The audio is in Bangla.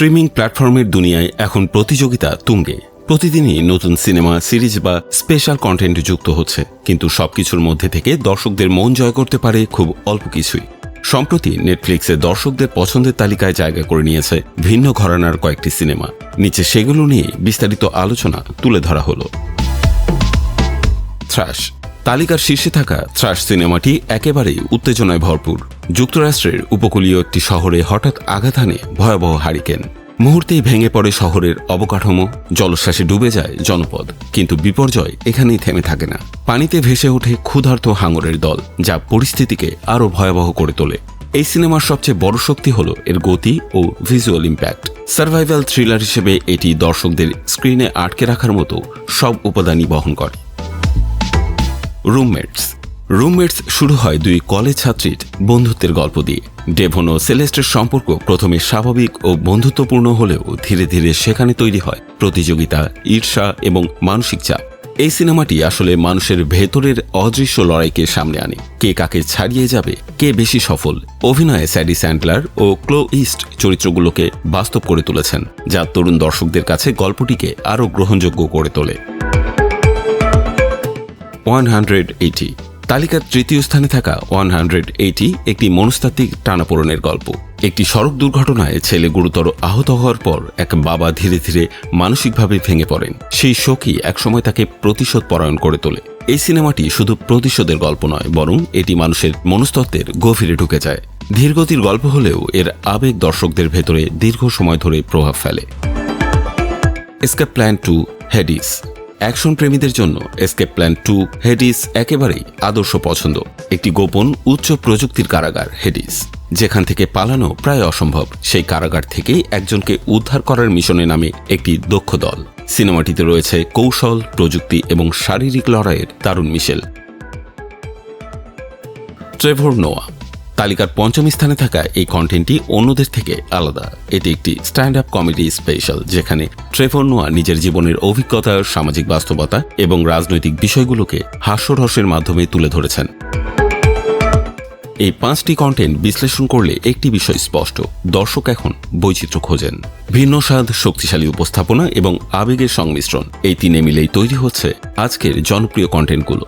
স্ট্রিমিং প্ল্যাটফর্মের দুনিয়ায় এখন প্রতিযোগিতা তুঙ্গে। প্রতিদিনই নতুন সিনেমা, সিরিজ বা স্পেশাল কন্টেন্ট যুক্ত হচ্ছে, কিন্তু সবকিছুর মধ্যে থেকে দর্শকদের মন জয় করতে পারে খুব অল্প কিছুই। সম্প্রতি নেটফ্লিক্সে দর্শকদের পছন্দের তালিকায় জায়গা করে নিয়েছে ভিন্ন ঘরানার কয়েকটি সিনেমা। নিচে সেগুলো নিয়ে বিস্তারিত আলোচনা তুলে ধরা হলো। থ্রাশ। তালিকার শীর্ষে থাকা থ্রাশ সিনেমাটি একেবারেই উত্তেজনায় ভরপুর। যুক্তরাষ্ট্রের উপকূলীয় একটি শহরে হঠাৎ আঘাত হানে ভয়াবহ হারিকেন। মুহূর্তেই ভেঙে পড়ে শহরের অবকাঠামো, জলোচ্ছ্বাসে ডুবে যায় জনপদ। কিন্তু বিপর্যয় এখানেই থেমে থাকে না। পানিতে ভেসে ওঠে ক্ষুধার্ত হাঙরের দল, যা পরিস্থিতিকে আরও ভয়াবহ করে তোলে। এই সিনেমার সবচেয়ে বড় শক্তি হল এর গতি ও ভিজুয়াল ইম্প্যাক্ট। সার্ভাইভাল থ্রিলার হিসেবে এটি দর্শকদের স্ক্রিনে আটকে রাখার মতো সব উপাদানই বহন করে। রুমমেটস শুরু হয় দুই কলেজ ছাত্রীর বন্ধুত্বের গল্প দিয়ে। ডেভন ও সেলেস্টের সম্পর্ক প্রথমে স্বাভাবিক ও বন্ধুত্বপূর্ণ হলেও ধীরে ধীরে সেখানে তৈরি হয় প্রতিযোগিতা, ঈর্ষা এবং মানসিক চাপ। এই সিনেমাটি আসলে মানুষের ভেতরের অদৃশ্য লড়াইকে সামনে আনে। কে কাকে ছাড়িয়ে যাবে, কে বেশি সফল। অভিনয়ে স্যাডি স্যান্ডলার ও ক্লো ইস্ট চরিত্রগুলোকে বাস্তব করে তুলেছেন, যা তরুণ দর্শকদের কাছে গল্পটিকে আরও গ্রহণযোগ্য করে তোলে। 180। তালিকার তৃতীয় স্থানে থাকা 180 একটি মনস্তাত্ত্বিক টানাপোড়েনের গল্প। একটি সড়ক দুর্ঘটনায় ছেলে গুরুতর আহত হওয়ার পর এক বাবা ধীরে ধীরে মানসিকভাবে ভেঙে পড়েন। সেই শোকই একসময় তাকে প্রতিশোধ পরায়ণ করে তোলে। এই সিনেমাটি শুধু প্রতিশোধের গল্প নয়, বরং এটি মানুষের মনস্তত্ত্বের গভীরে ঢুকে যায়। ধীরগতির গল্প হলেও এর আবেগ দর্শকদের ভেতরে দীর্ঘ সময় ধরে প্রভাব ফেলে। Escape plan 2 Hades. অ্যাকশন প্রেমীদের জন্য এসকেপ প্ল্যান 2 হেডিস একেবারেই আদর্শ পছন্দ। একটি গোপন উচ্চ প্রযুক্তির কারাগার হেডিস, যেখান থেকে পালানো প্রায় অসম্ভব। সেই কারাগার থেকেই একজনকে উদ্ধার করার মিশনে নামে একটি দক্ষ দল। সিনেমাটিতে রয়েছে কৌশল, প্রযুক্তি এবং শারীরিক লড়াইয়ের দারুণ মিশেল। ট্রেভর নোয়া। তালিকার পঞ্চম স্থানে থাকা এই কন্টেন্টটি অন্যদের থেকে আলাদা। এটি একটি স্ট্যান্ড আপ কমেডি স্পেশাল, যেখানে ট্রেভর নোয়া নিজের জীবনের অভিজ্ঞতা, সামাজিক বাস্তবতা এবং রাজনৈতিক বিষয়গুলোকে হাস্যরসের মাধ্যমে তুলে ধরেছেন। এই 5টি কন্টেন্ট বিশ্লেষণ করলে একটি বিষয় স্পষ্ট: দর্শক এখন বৈচিত্র্য খোঁজেন। ভিন্ন স্বাদ, শক্তিশালী উপস্থাপনা এবং আবেগের সংমিশ্রণ, এই তিনে মিলেই তৈরি হচ্ছে আজকের জনপ্রিয় কন্টেন্টগুলো।